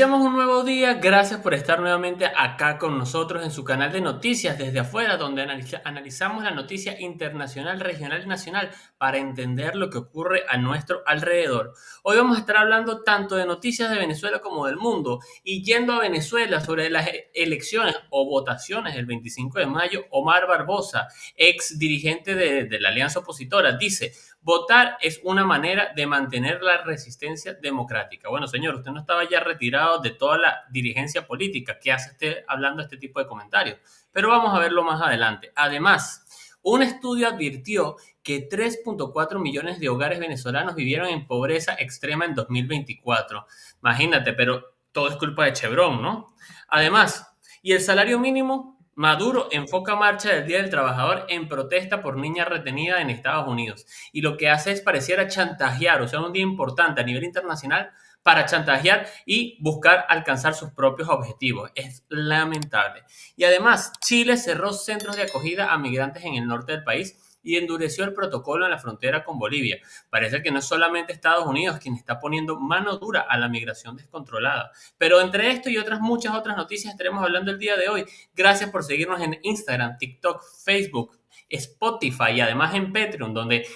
Iniciamos un nuevo día. Gracias por estar nuevamente acá con nosotros en su canal de noticias desde afuera, donde analizamos la noticia internacional, regional y nacional para entender lo que ocurre a nuestro alrededor. Hoy vamos a estar hablando tanto de noticias de Venezuela como del mundo. Y yendo a Venezuela sobre las elecciones o votaciones del 25 de mayo, Omar Barbosa, ex dirigente de la alianza opositora, dice: votar es una manera de mantener la resistencia democrática. Bueno, señor, usted no estaba ya retirado de toda la dirigencia política. ¿Qué hace usted hablando este tipo de comentarios? Pero vamos a verlo más adelante. Además, un estudio advirtió que 3.4 millones de hogares venezolanos vivieron en pobreza extrema en 2024. Imagínate, pero todo es culpa de Chevron, ¿no? Además, ¿y el salario mínimo? Maduro enfoca marcha del Día del Trabajador en protesta por niña retenida en Estados Unidos. Y lo que hace es pareciera chantajear, o sea, un día importante a nivel internacional para chantajear y buscar alcanzar sus propios objetivos. Es lamentable. Y además, Chile cerró centros de acogida a migrantes en el norte del país y endureció el protocolo en la frontera con Bolivia. Parece que no es solamente Estados Unidos quien está poniendo mano dura a la migración descontrolada. Pero entre esto y otras muchas otras noticias estaremos hablando el día de hoy. Gracias por seguirnos en Instagram, TikTok, Facebook, Spotify y además en Patreon, donde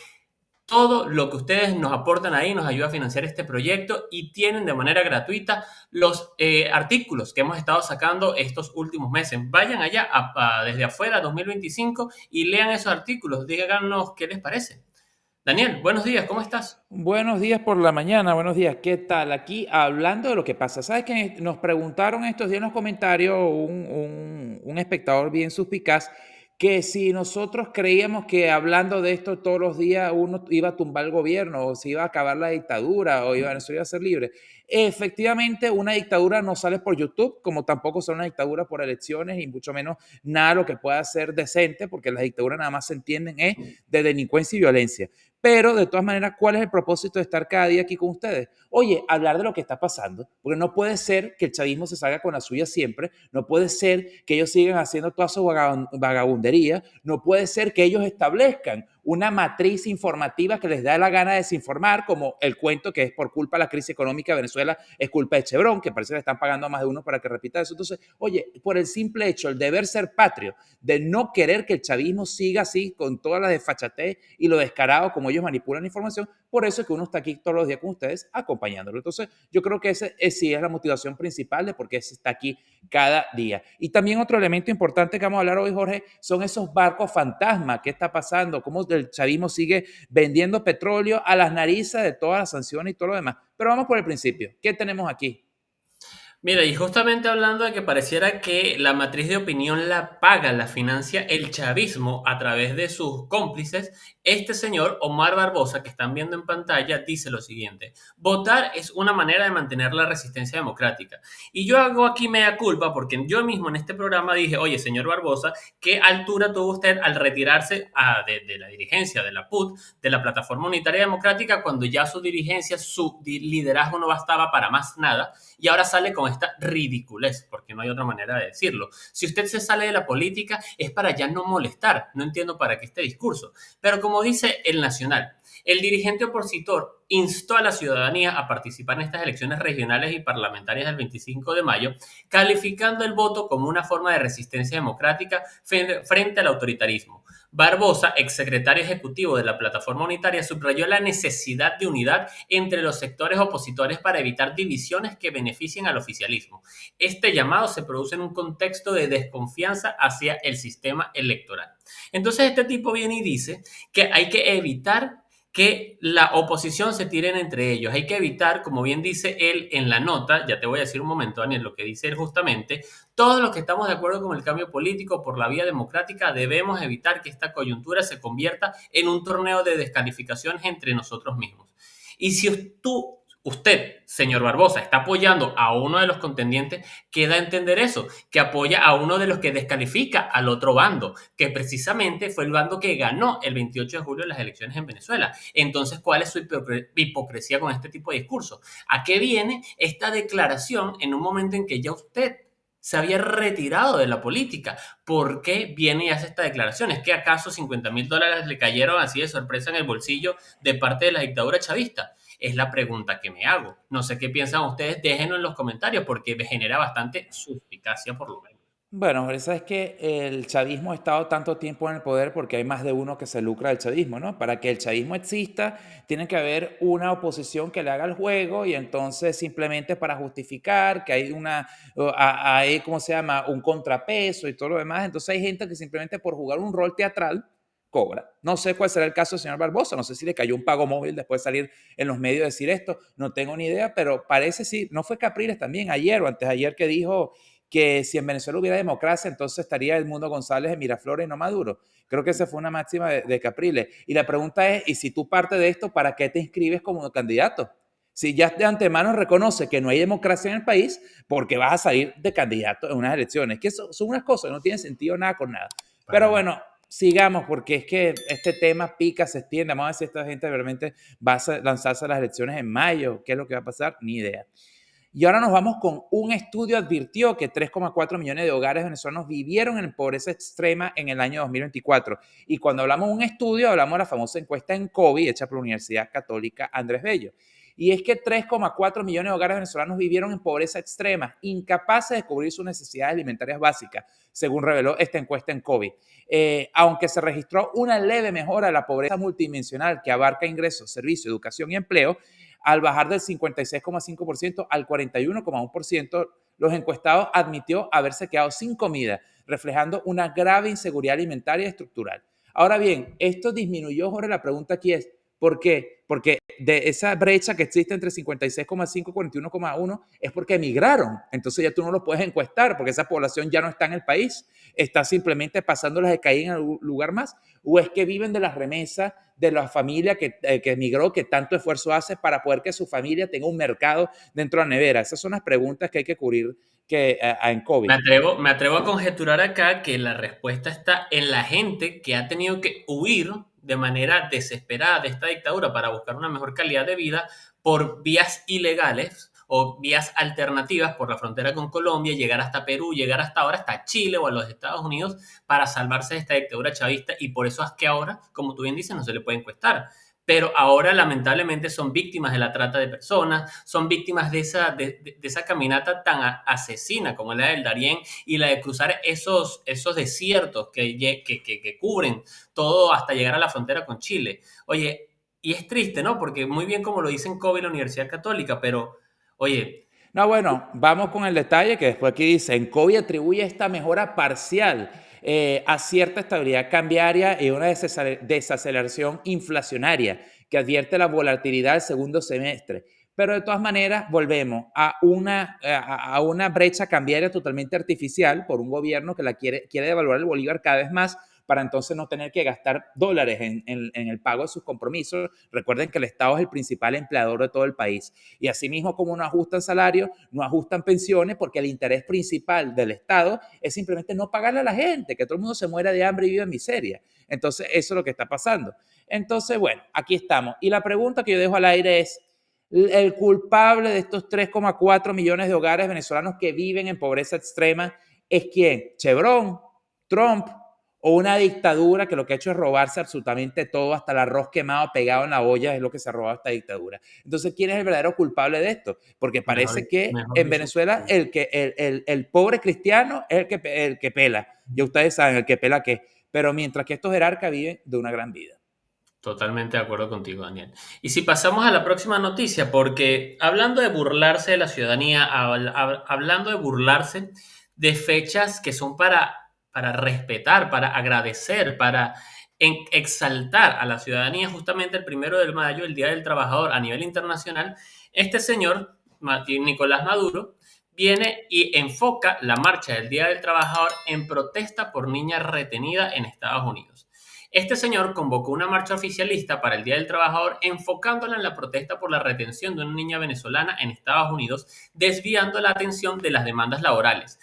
todo lo que ustedes nos aportan ahí nos ayuda a financiar este proyecto y tienen de manera gratuita los artículos que hemos estado sacando estos últimos meses. Vayan allá desde afuera 2025 y lean esos artículos. Díganos qué les parece. Daniel, buenos días, ¿cómo estás? Buenos días por la mañana, buenos días, ¿qué tal? Aquí hablando de lo que pasa. ¿Sabes que nos preguntaron estos días en los comentarios un espectador bien suspicaz que si nosotros creíamos que hablando de esto todos los días uno iba a tumbar el gobierno o se iba a acabar la dictadura o Venezuela iba a ser libre? Efectivamente, una dictadura no sale por YouTube, como tampoco sale una dictadura por elecciones y mucho menos nada lo que pueda ser decente, porque las dictaduras nada más se entienden es de delincuencia y violencia. Pero de todas maneras, ¿cuál es el propósito de estar cada día aquí con ustedes? Oye, hablar de lo que está pasando, porque no puede ser que el chavismo se salga con la suya siempre, no puede ser que ellos sigan haciendo toda su vagabundería, no puede ser que ellos establezcan una matriz informativa que les da la gana de desinformar, como el cuento que es por culpa de la crisis económica de Venezuela, es culpa de Chevron, que parece que le están pagando a más de uno para que repita eso. Entonces, oye, por el simple hecho, el deber ser patrio, de no querer que el chavismo siga así, con toda la desfachatez y lo descarado como ellos manipulan la información, por eso es que uno está aquí todos los días con ustedes acompañándolo. Entonces, yo creo que ese sí es la motivación principal de por qué se está aquí cada día. Y también otro elemento importante que vamos a hablar hoy, Jorge, son esos barcos fantasma. ¿Qué está pasando? ¿Cómo el chavismo sigue vendiendo petróleo a las narices de todas las sanciones y todo lo demás? Pero vamos por el principio. ¿Qué tenemos aquí? Mira, y justamente hablando de que pareciera que la matriz de opinión la paga, la financia el chavismo a través de sus cómplices, este señor Omar Barbosa, que están viendo en pantalla, dice lo siguiente: votar es una manera de mantener la resistencia democrática. Y yo hago aquí mea culpa porque yo mismo en este programa dije: oye, señor Barbosa, ¿qué altura tuvo usted al retirarse de la dirigencia de la PUT, de la Plataforma Unitaria Democrática, cuando ya su dirigencia, su liderazgo no bastaba para más nada? Y ahora sale con esta ridiculez, porque no hay otra manera de decirlo. Si usted se sale de la política es para ya no molestar. No entiendo para qué este discurso. Pero como dice el Nacional, el dirigente opositor instó a la ciudadanía a participar en estas elecciones regionales y parlamentarias del 25 de mayo, calificando el voto como una forma de resistencia democrática frente al autoritarismo. Barbosa, exsecretario ejecutivo de la Plataforma Unitaria, subrayó la necesidad de unidad entre los sectores opositores para evitar divisiones que beneficien al oficialismo. Este llamado se produce en un contexto de desconfianza hacia el sistema electoral. Entonces este tipo viene y dice que hay que evitar que la oposición se tiren entre ellos. Hay que evitar, como bien dice él en la nota, ya te voy a decir un momento, Daniel, lo que dice él justamente: todos los que estamos de acuerdo con el cambio político por la vía democrática debemos evitar que esta coyuntura se convierta en un torneo de descalificaciones entre nosotros mismos. Y si usted, señor Barbosa, está apoyando a uno de los contendientes, queda a entender eso, que apoya a uno de los que descalifica al otro bando, que precisamente fue el bando que ganó el 28 de julio las elecciones en Venezuela. Entonces, ¿cuál es su hipocresía con este tipo de discurso? ¿A qué viene esta declaración en un momento en que ya usted se había retirado de la política? ¿Por qué viene y hace esta declaración? ¿Es que acaso $50,000 le cayeron así de sorpresa en el bolsillo de parte de la dictadura chavista? Es la pregunta que me hago. No sé qué piensan ustedes, déjenlo en los comentarios porque me genera bastante suspicacia por lo menos. Bueno, pero sabes que el chavismo ha estado tanto tiempo en el poder porque hay más de uno que se lucra del chavismo, ¿no? Para que el chavismo exista, tiene que haber una oposición que le haga el juego y entonces simplemente para justificar que hay hay, ¿cómo se llama? Un contrapeso y todo lo demás. Entonces hay gente que simplemente por jugar un rol teatral cobra. No sé cuál será el caso del señor Barbosa, no sé si le cayó un pago móvil después de salir en los medios a decir esto, no tengo ni idea, pero parece sí, no fue Capriles también ayer o antes de ayer que dijo que si en Venezuela hubiera democracia, entonces estaría Edmundo González de Miraflores y no Maduro. Creo que esa fue una máxima de Capriles. Y la pregunta es, ¿y si tú partes de esto, para qué te inscribes como candidato? Si ya de antemano reconoce que no hay democracia en el país, ¿por qué vas a salir de candidato en unas elecciones? Que eso son unas cosas, no tienen sentido nada con nada. Pero Para nada. bueno, sigamos, porque es que este tema pica, se extiende. Vamos a ver si esta gente realmente va a lanzarse a las elecciones en mayo. ¿Qué es lo que va a pasar? Ni idea. Y ahora nos vamos con un estudio advirtió que 3,4 millones de hogares venezolanos vivieron en pobreza extrema en el año 2024. Y cuando hablamos de un estudio, hablamos de la famosa encuesta en COVID hecha por la Universidad Católica Andrés Bello. Y es que 3,4 millones de hogares venezolanos vivieron en pobreza extrema, incapaces de cubrir sus necesidades alimentarias básicas, según reveló esta encuesta en COVID. Aunque se registró una leve mejora de la pobreza multidimensional que abarca ingresos, servicios, educación y empleo, al bajar del 56,5% al 41,1%, los encuestados admitió haberse quedado sin comida, reflejando una grave inseguridad alimentaria y estructural. Ahora bien, esto disminuyó, Jorge, la pregunta aquí es, ¿por qué? Porque de esa brecha que existe entre 56,5 y 41,1 es porque emigraron. Entonces ya tú no lo puedes encuestar porque esa población ya no está en el país, está simplemente pasándolas de caer en algún lugar más. O es que viven de las remesas de la familia que emigró, que tanto esfuerzo hace para poder que su familia tenga un mercado dentro de la nevera. Esas son las preguntas que hay que cubrir en COVID. Me atrevo a conjeturar acá que la respuesta está en la gente que ha tenido que huir de manera desesperada de esta dictadura para buscar una mejor calidad de vida por vías ilegales o vías alternativas por la frontera con Colombia, llegar hasta Perú, llegar hasta ahora hasta Chile o a los Estados Unidos para salvarse de esta dictadura chavista y por eso es que ahora, como tú bien dices, no se le puede encuestar, pero ahora lamentablemente son víctimas de la trata de personas, son víctimas de esa caminata tan asesina como la del Darién y la de cruzar esos desiertos que cubren todo hasta llegar a la frontera con Chile. Oye, y es triste, ¿no? Porque muy bien como lo dice en COVID la Universidad Católica, pero oye, No, bueno, vamos con el detalle que después aquí dice, en COVID atribuye esta mejora parcial a cierta estabilidad cambiaria y una desaceleración inflacionaria que advierte la volatilidad del segundo semestre. Pero de todas maneras, volvemos a una brecha cambiaria totalmente artificial por un gobierno que quiere devaluar el bolívar cada vez más para entonces no tener que gastar dólares en el pago de sus compromisos. Recuerden que el Estado es el principal empleador de todo el país. Y asimismo, como no ajustan salarios, no ajustan pensiones, porque el interés principal del Estado es simplemente no pagarle a la gente, que todo el mundo se muera de hambre y vive en miseria. Entonces, eso es lo que está pasando. Entonces, bueno, aquí estamos. Y la pregunta que yo dejo al aire es, el culpable de estos 3,4 millones de hogares venezolanos que viven en pobreza extrema es quién? ¿Chevron? ¿Trump? ¿O una dictadura que lo que ha hecho es robarse absolutamente todo, hasta el arroz quemado pegado en la olla es lo que se ha robado esta dictadura? Entonces, ¿quién es el verdadero culpable de esto? Porque parece que mejor en dicho, Venezuela el pobre cristiano es el que pela. Ya ustedes saben, el que pela qué. Pero mientras que estos jerarcas viven de una gran vida. totalmente de acuerdo contigo, Daniel. Y si pasamos a la próxima noticia, porque hablando de burlarse de la ciudadanía, hablando de burlarse de fechas que son para respetar, para agradecer, para exaltar a la ciudadanía, justamente el 1 de mayo, el Día del Trabajador a nivel internacional, este señor, Nicolás Maduro, viene y enfoca la marcha del Día del Trabajador en protesta por niña retenida en Estados Unidos. Este señor convocó una marcha oficialista para el Día del Trabajador enfocándola en la protesta por la retención de una niña venezolana en Estados Unidos, desviando la atención de las demandas laborales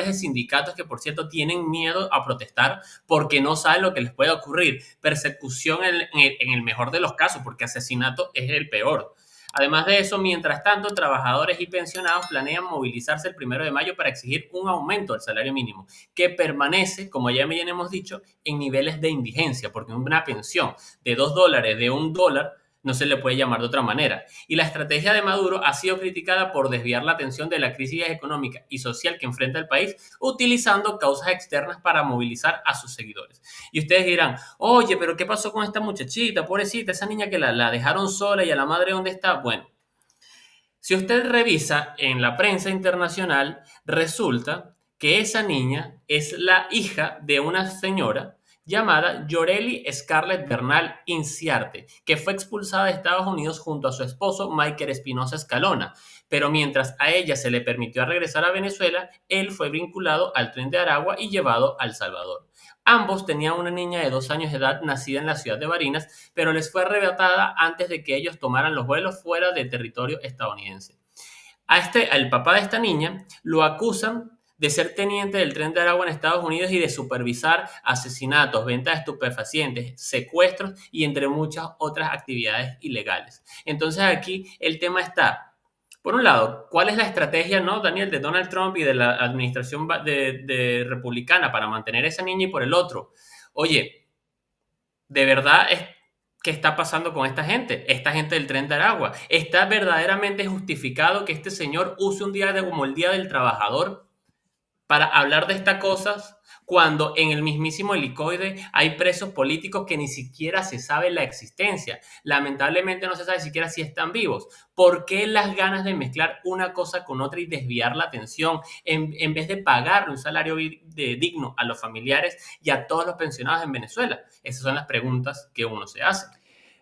de sindicatos que, por cierto, tienen miedo a protestar porque no saben lo que les puede ocurrir, persecución en el mejor de los casos, porque asesinato es el peor. Además de eso, mientras tanto, trabajadores y pensionados planean movilizarse el 1 de mayo para exigir un aumento del salario mínimo, que permanece, como ya hemos dicho, en niveles de indigencia, porque una pensión de $2, de $1, No se le puede llamar de otra manera. Y la estrategia de Maduro ha sido criticada por desviar la atención de la crisis económica y social que enfrenta el país, utilizando causas externas para movilizar a sus seguidores. Y ustedes dirán, oye, pero ¿qué pasó con esta muchachita? Pobrecita, esa niña que la dejaron sola y a la madre dónde está. Bueno, si usted revisa en la prensa internacional, resulta que esa niña es la hija de una señora llamada Yoreli Scarlett Bernal Inciarte, que fue expulsada de Estados Unidos junto a su esposo Michael Espinosa Escalona. Pero mientras a ella se le permitió regresar a Venezuela, él fue vinculado al Tren de Aragua y llevado a El Salvador. Ambos tenían una niña de 2 años de edad nacida en la ciudad de Barinas, pero les fue arrebatada antes de que ellos tomaran los vuelos fuera del territorio estadounidense. Al papá de esta niña lo acusan de ser teniente del Tren de Aragua en Estados Unidos y de supervisar asesinatos, ventas de estupefacientes, secuestros y entre muchas otras actividades ilegales. Entonces aquí el tema está, por un lado, ¿cuál es la estrategia, no, Daniel, de Donald Trump y de la administración de republicana para mantener a esa niña? Y por el otro, oye, ¿de verdad qué está pasando con esta gente? Esta gente del Tren de Aragua. ¿Está verdaderamente justificado que este señor use un día como el Día del Trabajador para hablar de estas cosas cuando en el mismísimo helicoide hay presos políticos que ni siquiera se sabe la existencia? Lamentablemente no se sabe siquiera si están vivos. ¿Por qué las ganas de mezclar una cosa con otra y desviar la atención en vez de pagarle un salario digno a los familiares y a todos los pensionados en Venezuela? Esas son las preguntas que uno se hace.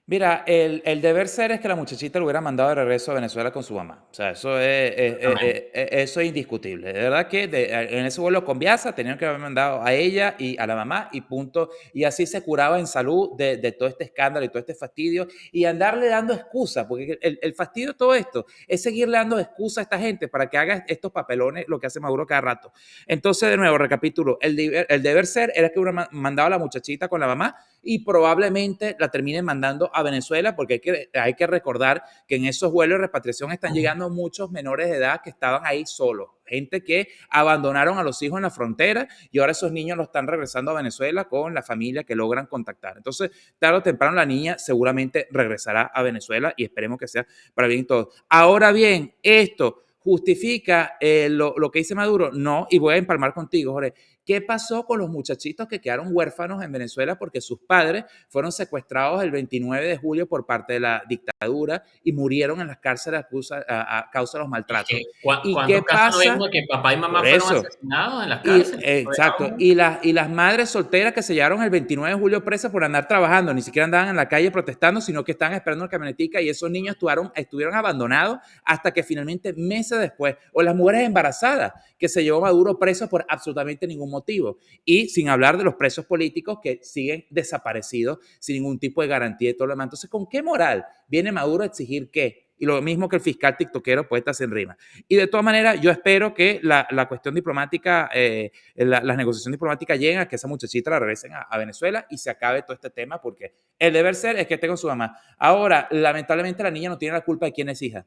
Mira, el deber ser es que la muchachita lo hubiera mandado de regreso a Venezuela con su mamá. O sea, Exactamente. eso es indiscutible. De verdad que en ese vuelo con Viasa tenían que haber mandado a ella y a la mamá y punto. Y así se curaba en salud de todo este escándalo y todo este fastidio y andarle dando excusas, porque el fastidio de todo esto es seguirle dando excusas a esta gente para que haga estos papelones, lo que hace Maduro cada rato. Entonces, de nuevo, recapitulo, el deber ser era que hubiera mandado a la muchachita con la mamá y probablemente la terminen mandando a Venezuela, porque hay que recordar que en esos vuelos de repatriación están llegando muchos menores de edad que estaban ahí solos, gente que abandonaron a los hijos en la frontera y ahora esos niños los están regresando a Venezuela con la familia que logran contactar. Entonces, tarde o temprano la niña seguramente regresará a Venezuela y esperemos que sea para bien todo. Ahora bien, esto justifica lo que dice Maduro, no, y voy a empalmar contigo, Jorge. ¿Qué pasó con los muchachitos que quedaron huérfanos en Venezuela porque sus padres fueron secuestrados el 29 de julio por parte de la dictadura y murieron en las cárceles a causa de los Es que, maltratos? ¿Y ¿cuántos qué casos no vimos pasa? de que papá y mamá Por fueron eso, asesinados en las y, cárceles? Lo exacto. dejaban. Y las madres solteras que se llevaron el 29 de julio presas por andar trabajando, ni siquiera andaban en la calle protestando, sino que estaban esperando una camionetica y esos niños estuvieron abandonados hasta que finalmente meses después, o las mujeres embarazadas que se llevó Maduro presos por absolutamente ningún motivo. Y sin hablar de los presos políticos que siguen desaparecidos sin ningún tipo de garantía y todo lo demás. Entonces, ¿con qué moral viene Maduro a exigir qué? Y lo mismo que el fiscal tiktokero, poeta sin rima. Y de todas maneras, yo espero que la cuestión diplomática, las negociaciones diplomáticas lleguen a que esa muchachita la regresen a Venezuela y se acabe todo este tema, porque el deber ser es que esté con su mamá. Ahora, lamentablemente, la niña no tiene la culpa de quién es hija.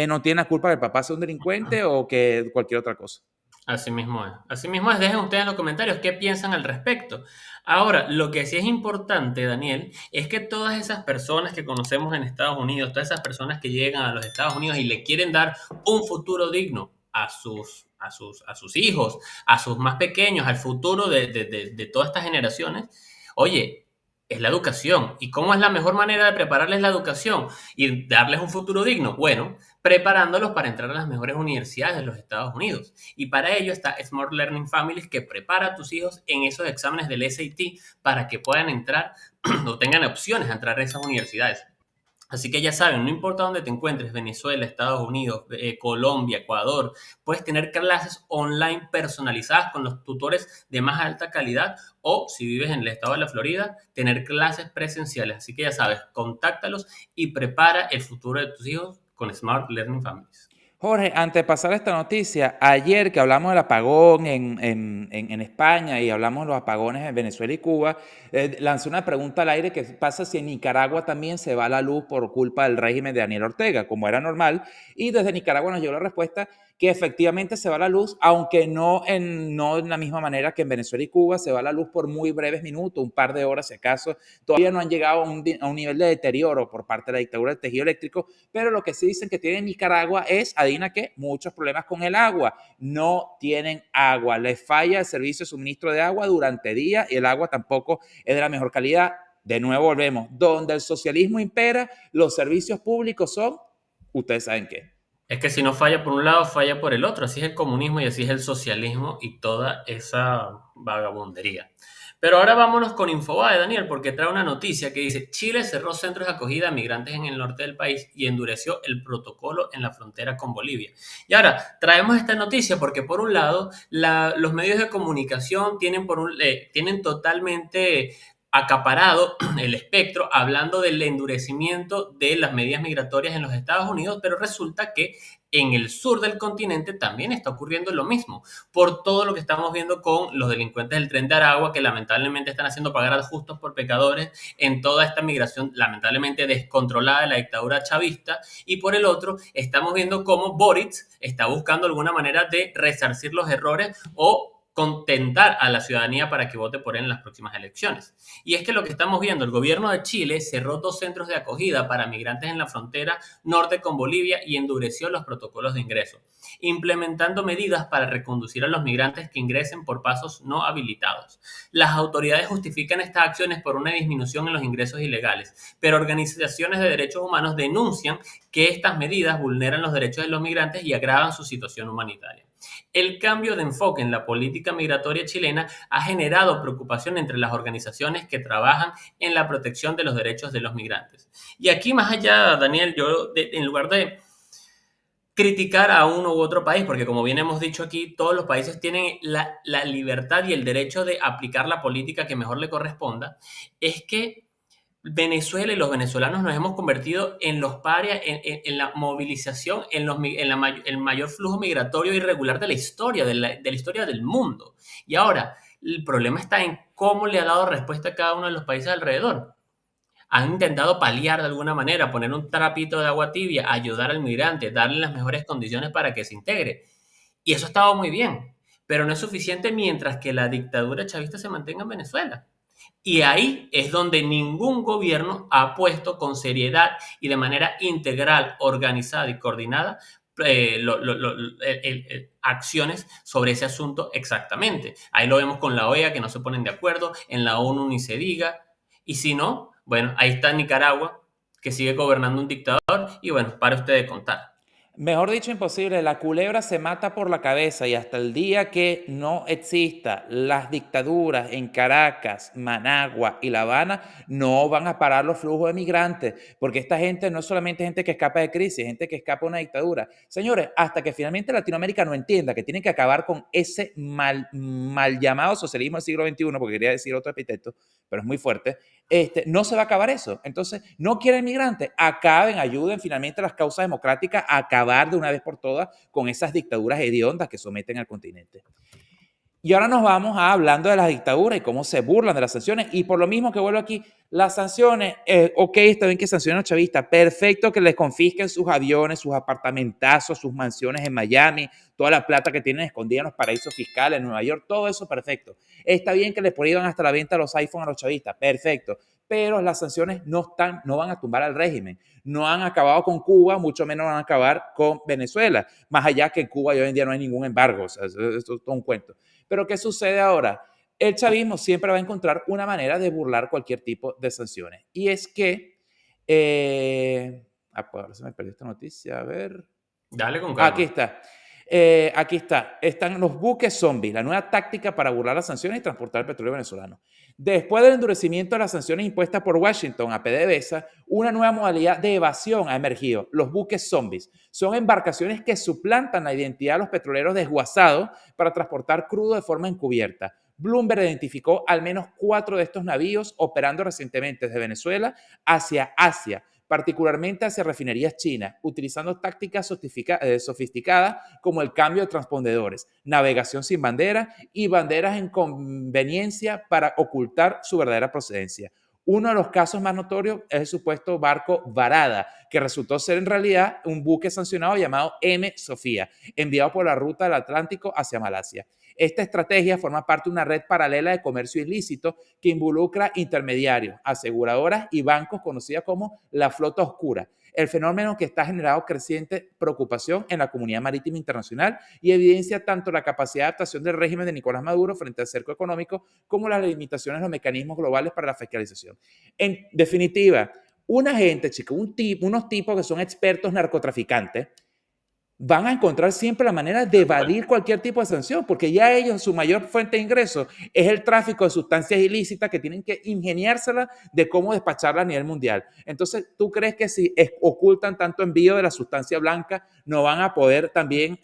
No tiene la culpa de que el papá sea un delincuente o que cualquier otra cosa. Así mismo es. Así mismo es. Dejen ustedes en los comentarios qué piensan al respecto. Ahora, lo que sí es importante, Daniel, es que todas esas personas que conocemos en Estados Unidos, todas esas personas que llegan a los Estados Unidos y le quieren dar un futuro digno a sus hijos, a sus más pequeños, al futuro de todas estas generaciones, oye, es la educación. ¿Y cómo es la mejor manera de prepararles la educación y darles un futuro digno? Bueno, preparándolos para entrar a las mejores universidades de los Estados Unidos. Y para ello está Smart Learning Families, que prepara a tus hijos en esos exámenes del SAT para que puedan entrar o tengan opciones a entrar a esas universidades. Así que ya saben, no importa dónde te encuentres, Venezuela, Estados Unidos, Colombia, Ecuador, puedes tener clases online personalizadas con los tutores de más alta calidad o, si vives en el estado de la Florida, tener clases presenciales. Así que ya sabes, contáctalos y prepara el futuro de tus hijos con Smart Learning Families. Jorge, antes de pasar a esta noticia, ayer que hablamos del apagón en España y hablamos de los apagones en Venezuela y Cuba, lancé una pregunta al aire que pasa si en Nicaragua también se va la luz por culpa del régimen de Daniel Ortega, como era normal, y desde Nicaragua nos llegó la respuesta que efectivamente se va la luz, aunque no en la misma manera que en Venezuela y Cuba, se va la luz por muy breves minutos, un par de horas si acaso. Todavía no han llegado a un nivel de deterioro por parte de la dictadura del tejido eléctrico, pero lo que sí dicen que tiene Nicaragua es, adivina qué, muchos problemas con el agua. No tienen agua, les falla el servicio de suministro de agua durante días y el agua tampoco es de la mejor calidad. De nuevo volvemos, donde el socialismo impera, los servicios públicos son, ustedes saben qué. Es que si no falla por un lado, falla por el otro. Así es el comunismo y así es el socialismo y toda esa vagabundería. Pero ahora vámonos con Infobae, Daniel, porque trae una noticia que dice: Chile cerró centros de acogida a migrantes en el norte del país y endureció el protocolo en la frontera con Bolivia. Y ahora traemos esta noticia porque, por un lado, los medios de comunicación tienen totalmente acaparado el espectro hablando del endurecimiento de las medidas migratorias en los Estados Unidos, pero resulta que en el sur del continente también está ocurriendo lo mismo, por todo lo que estamos viendo con los delincuentes del Tren de Aragua, que lamentablemente están haciendo pagar a justos por pecadores en toda esta migración lamentablemente descontrolada de la dictadura chavista, y por el otro estamos viendo cómo Boric está buscando alguna manera de resarcir los errores o contentar a la ciudadanía para que vote por él en las próximas elecciones. Y es que lo que estamos viendo, el gobierno de Chile cerró 2 centros de acogida para migrantes en la frontera norte con Bolivia y endureció los protocolos de ingreso, implementando medidas para reconducir a los migrantes que ingresen por pasos no habilitados. Las autoridades justifican estas acciones por una disminución en los ingresos ilegales, pero organizaciones de derechos humanos denuncian que estas medidas vulneran los derechos de los migrantes y agravan su situación humanitaria. El cambio de enfoque en la política migratoria chilena ha generado preocupación entre las organizaciones que trabajan en la protección de los derechos de los migrantes. Y aquí, más allá, Daniel, en lugar de criticar a uno u otro país, porque como bien hemos dicho aquí, todos los países tienen la libertad y el derecho de aplicar la política que mejor le corresponda, es que Venezuela y los venezolanos nos hemos convertido en los parias, en la movilización, el mayor flujo migratorio irregular de la historia, de la historia del mundo. Y ahora, el problema está en cómo le ha dado respuesta a cada uno de los países alrededor. Han intentado paliar de alguna manera, poner un trapito de agua tibia, ayudar al migrante, darle las mejores condiciones para que se integre. Y eso ha estado muy bien, pero no es suficiente mientras que la dictadura chavista se mantenga en Venezuela. Y ahí es donde ningún gobierno ha puesto con seriedad y de manera integral, organizada y coordinada acciones sobre ese asunto exactamente. Ahí lo vemos con la OEA, que no se ponen de acuerdo, en la ONU ni se diga, y si no, bueno, ahí está Nicaragua, que sigue gobernando un dictador, y bueno, para usted de contar. Mejor dicho, imposible. La culebra se mata por la cabeza y hasta el día que no exista las dictaduras en Caracas, Managua y La Habana, no van a parar los flujos de migrantes, porque esta gente no es solamente gente que escapa de crisis, gente que escapa de una dictadura. Señores, hasta que finalmente Latinoamérica no entienda que tiene que acabar con ese mal llamado socialismo del siglo XXI, porque quería decir otro epíteto, pero es muy fuerte, no se va a acabar eso. Entonces, no quieren migrantes, acaben, ayuden finalmente a las causas democráticas a acabar de una vez por todas con esas dictaduras hediondas que someten al continente. Y ahora nos vamos a hablando de las dictaduras y cómo se burlan de las sanciones. Y por lo mismo que vuelvo aquí, las sanciones, ok, está bien que sancionen a los chavistas, perfecto que les confisquen sus aviones, sus apartamentazos, sus mansiones en Miami, toda la plata que tienen escondida en los paraísos fiscales en Nueva York, todo eso perfecto. Está bien que les prohíban hasta la venta de los iPhones a los chavistas, perfecto. Pero las sanciones no van a tumbar al régimen. No han acabado con Cuba, mucho menos van a acabar con Venezuela. Más allá que en Cuba hoy en día no hay ningún embargo, o sea, eso es todo un cuento. Pero ¿qué sucede ahora? El chavismo siempre va a encontrar una manera de burlar cualquier tipo de sanciones. Y es que, pues ahora se me perdió esta noticia, a ver. Dale con Aquí calma. está. Aquí está. Están los buques zombies, la nueva táctica para burlar las sanciones y transportar el petróleo venezolano. Después del endurecimiento de las sanciones impuestas por Washington a PDVSA, una nueva modalidad de evasión ha emergido, los buques zombies. Son embarcaciones que suplantan la identidad de los petroleros desguazados para transportar crudo de forma encubierta. Bloomberg identificó al menos 4 de estos navíos operando recientemente desde Venezuela hacia Asia, particularmente hacia refinerías chinas, utilizando tácticas sofisticadas como el cambio de transpondedores, navegación sin bandera y banderas en conveniencia para ocultar su verdadera procedencia. Uno de los casos más notorios es el supuesto barco Varada, que resultó ser en realidad un buque sancionado llamado M. Sofía, enviado por la ruta del Atlántico hacia Malasia. Esta estrategia forma parte de una red paralela de comercio ilícito que involucra intermediarios, aseguradoras y bancos conocida como la flota oscura. El fenómeno que está generando creciente preocupación en la comunidad marítima internacional y evidencia tanto la capacidad de adaptación del régimen de Nicolás Maduro frente al cerco económico como las limitaciones de los mecanismos globales para la fiscalización. En definitiva, una gente, chicos, unos tipos que son expertos narcotraficantes, van a encontrar siempre la manera de evadir cualquier tipo de sanción, porque ya ellos, su mayor fuente de ingresos es el tráfico de sustancias ilícitas que tienen que ingeniársela de cómo despacharla a nivel mundial. Entonces, ¿tú crees que si ocultan tanto envío de la sustancia blanca, no van a poder también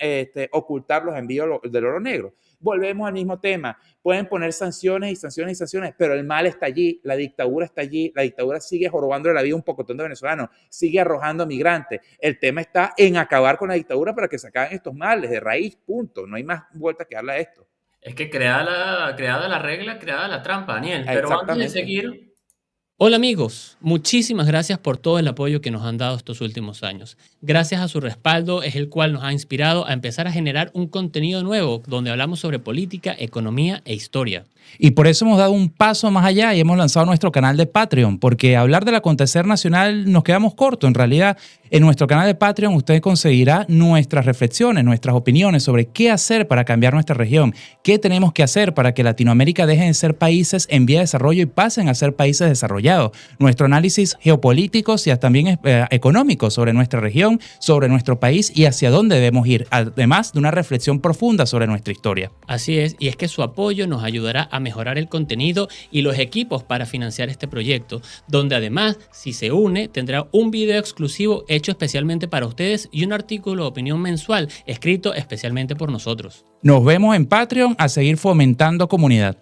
ocultar los envíos del oro negro? Volvemos al mismo tema. Pueden poner sanciones y sanciones y sanciones, pero el mal está allí, la dictadura está allí, la dictadura sigue jorobando la vida un pocotón de venezolanos, sigue arrojando migrantes. El tema está en acabar con la dictadura para que se acaben estos males de raíz, punto. No hay más vuelta que darle a esto. Es que creada la regla, creada la trampa, Daniel. Pero antes de Exactamente. seguir, hola amigos, muchísimas gracias por todo el apoyo que nos han dado estos últimos años. Gracias a su respaldo es el cual nos ha inspirado a empezar a generar un contenido nuevo donde hablamos sobre política, economía e historia. Y por eso hemos dado un paso más allá y hemos lanzado nuestro canal de Patreon, porque hablar del acontecer nacional nos quedamos cortos. En realidad, en nuestro canal de Patreon usted conseguirá nuestras reflexiones, nuestras opiniones sobre qué hacer para cambiar nuestra región, qué tenemos que hacer para que Latinoamérica deje de ser países en vía de desarrollo y pasen a ser países desarrollados. Nuestro análisis geopolíticos y también económicos sobre nuestra región, sobre nuestro país y hacia dónde debemos ir, además de una reflexión profunda sobre nuestra historia. Así es, y es que su apoyo nos ayudará a mejorar el contenido y los equipos para financiar este proyecto, donde además, si se une, tendrá un video exclusivo hecho especialmente para ustedes y un artículo de opinión mensual escrito especialmente por nosotros. Nos vemos en Patreon a seguir fomentando comunidad.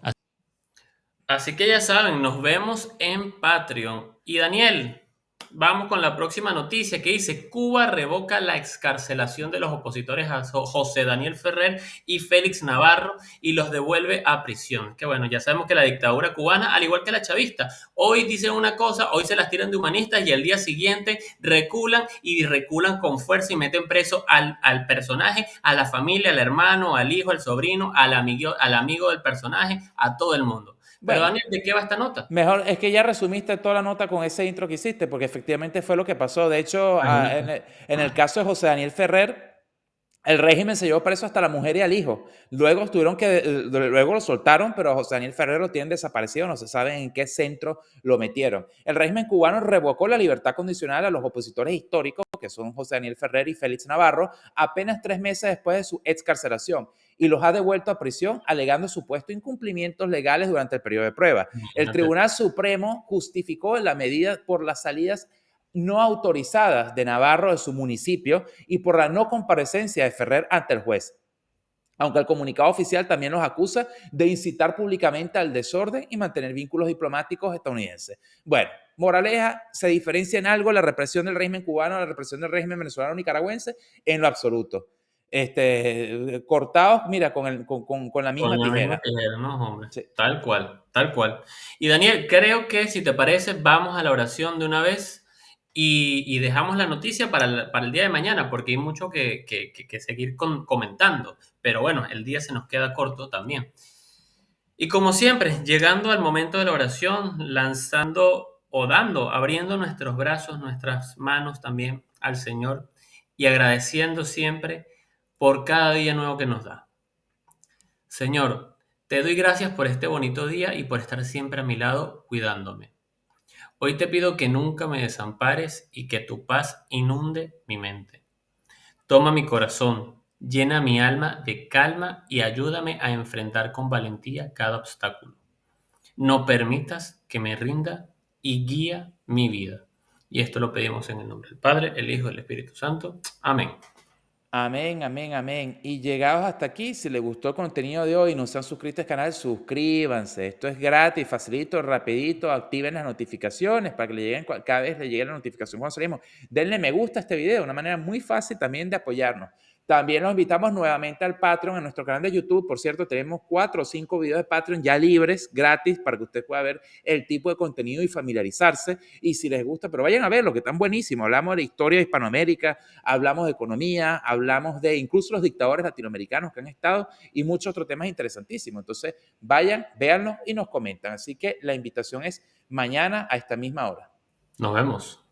Así que ya saben, nos vemos en Patreon. Y Daniel, vamos con la próxima noticia que dice: Cuba revoca la excarcelación de los opositores a José Daniel Ferrer y Félix Navarro y los devuelve a prisión. Que bueno, ya sabemos que la dictadura cubana, al igual que la chavista, hoy dicen una cosa, hoy se las tiran de humanistas y al día siguiente reculan y reculan con fuerza y meten preso al personaje, a la familia, al hermano, al hijo, al sobrino, al amigo del personaje, a todo el mundo. Pero Bueno, Daniel, ¿de qué va esta nota? mejor es que ya resumiste toda la nota con ese intro que hiciste, porque efectivamente fue lo que pasó. De hecho, Imagínate. en el caso de José Daniel Ferrer, el régimen se llevó preso hasta la mujer y al hijo. Luego lo soltaron, pero a José Daniel Ferrer lo tienen desaparecido, no se sabe en qué centro lo metieron. El régimen cubano revocó la libertad condicional a los opositores históricos, que son José Daniel Ferrer y Félix Navarro, apenas 3 meses después de su excarcelación, y los ha devuelto a prisión alegando supuestos incumplimientos legales durante el periodo de prueba. El Imagínate. Tribunal Supremo justificó la medida por las salidas no autorizadas de Navarro de su municipio y por la no comparecencia de Ferrer ante el juez. Aunque el comunicado oficial también los acusa de incitar públicamente al desorden y mantener vínculos diplomáticos estadounidenses. Bueno, moraleja, ¿se diferencia en algo la represión del régimen cubano a la represión del régimen venezolano nicaragüense? En lo absoluto. Cortados, mira, con la Con misma la misma tijera. tijera, no, hombre. Sí. Tal cual, tal cual. Y Daniel, creo que si te parece, vamos a la oración de una vez y dejamos la noticia para el día de mañana, porque hay mucho que seguir comentando. Pero bueno, el día se nos queda corto también. Y como siempre, llegando al momento de la oración, lanzando o dando, abriendo nuestros brazos, nuestras manos también al Señor y agradeciendo siempre por cada día nuevo que nos da. Señor, te doy gracias por este bonito día y por estar siempre a mi lado cuidándome. Hoy te pido que nunca me desampares y que tu paz inunde mi mente. Toma mi corazón, llena mi alma de calma y ayúdame a enfrentar con valentía cada obstáculo. No permitas que me rinda y guía mi vida. Y esto lo pedimos en el nombre del Padre, el Hijo y el Espíritu Santo. Amén. Amén, amén, amén. Y llegados hasta aquí, si les gustó el contenido de hoy y no se han suscrito al canal, suscríbanse. Esto es gratis, facilito, rapidito. Activen las notificaciones para que le lleguen cada vez le llegue la notificación cuando salimos. Denle me gusta a este video, una manera muy fácil también de apoyarnos. También los invitamos nuevamente al Patreon, en nuestro canal de YouTube. Por cierto, tenemos 4 o 5 videos de Patreon ya libres, gratis, para que usted pueda ver el tipo de contenido y familiarizarse. Y si les gusta, pero vayan a verlo, que están buenísimos. Hablamos de la historia de Hispanoamérica, hablamos de economía, hablamos de incluso los dictadores latinoamericanos que han estado y muchos otros temas interesantísimos. Entonces, vayan, véanlo y nos comentan. Así que la invitación es mañana a esta misma hora. Nos vemos.